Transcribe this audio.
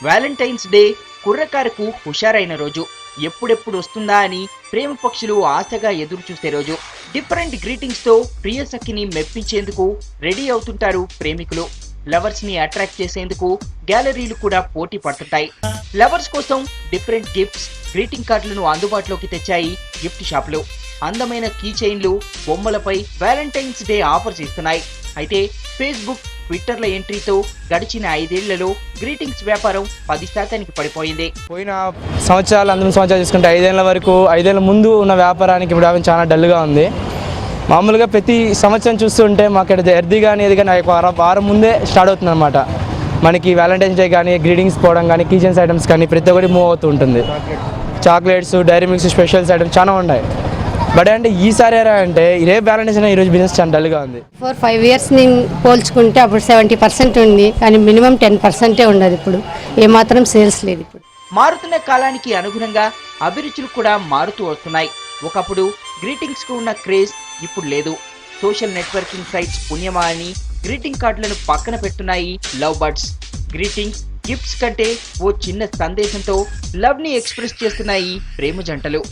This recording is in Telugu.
వ్యాలంటైన్స్ డే కుర్రకారుకు హుషారైన రోజు. ఎప్పుడెప్పుడు వస్తుందా అని ప్రేమ పక్షులు ఆశగా ఎదురు చూసే రోజు. డిఫరెంట్ గ్రీటింగ్స్ తో ప్రియ సఖిని మెప్పించేందుకు రెడీ అవుతుంటారు ప్రేమికులు. లవర్స్ ని అట్రాక్ట్ చేసేందుకు గ్యాలరీలు కూడా పోటీ పడుతుంటాయి. లవర్స్ కోసం డిఫరెంట్ గిఫ్ట్స్, గ్రీటింగ్ కార్డులను అందుబాటులోకి తెచ్చాయి గిఫ్ట్ షాపులు. అందమైన కీ చైన్లు, బొమ్మలపై వ్యాలంటైన్స్ డే ఆఫర్స్ ఇస్తున్నాయి. అయితే ఫేస్బుక్, ట్విట్టర్ల ఎంట్రీతో గడిచిన 5 ఏళ్లలో గ్రీటింగ్స్ వ్యాపారం 10% పడిపోయింది. పోయిన సంవత్సరాలు అందరం సంవత్సరాలు చూసుకుంటే 5 ఏళ్ల ముందు ఉన్న వ్యాపారానికి ఇప్పుడు చాలా డల్గా ఉంది. మామూలుగా ప్రతి సంవత్సరం చూస్తుంటే మాకు ఎర్ది కానీ ఏది కానీ వారం ముందే స్టార్ట్ అవుతుంది అనమాట. మనకి వ్యాలంటైన్స్ డే కానీ, గ్రీటింగ్స్ పోవడం కానీ, కిచెన్స్ ఐటమ్స్ కానీ ప్రతి ఒక్కటి మూవ్ అవుతూ ఉంటుంది. Chocolates, Dairy Milks, specials items చాలా ఉన్నాయి. బట్ అంటే ఈసారి అంటే ఇదే వ్యాలంటైన్స్ డే ఈరోజు బిజినెస్ చాలా డల్గా ఉంది. 4-5 years పోల్చుకుంటే అప్పుడు 70% ఉంది, కానీ మినిమం 10% ఉండదు. ఇప్పుడు ఏమాత్రం సేల్స్ లేదు. ఇప్పుడు మారుతున్న కాలానికి అనుగుణంగా అభిరుచులు కూడా మారుతూ వస్తున్నాయి. ఒకప్పుడు గ్రీటింగ్స్ కు ఉన్న క్రేజ్ ఇప్పుడు లేదు. సోషల్ నెట్వర్కింగ్ సైట్స్ పుణ్యమా అని గ్రీటింగ్ కార్డులను పక్కన పెడుతున్నాయి లవ్ బర్డ్స్. గ్రీటింగ్స్, గిఫ్ట్స్ కంటే ఓ చిన్న సందేశంతో లవ్ ని ఎక్స్ప్రెస్ చేస్తున్నాయి ప్రేమ జంటలు.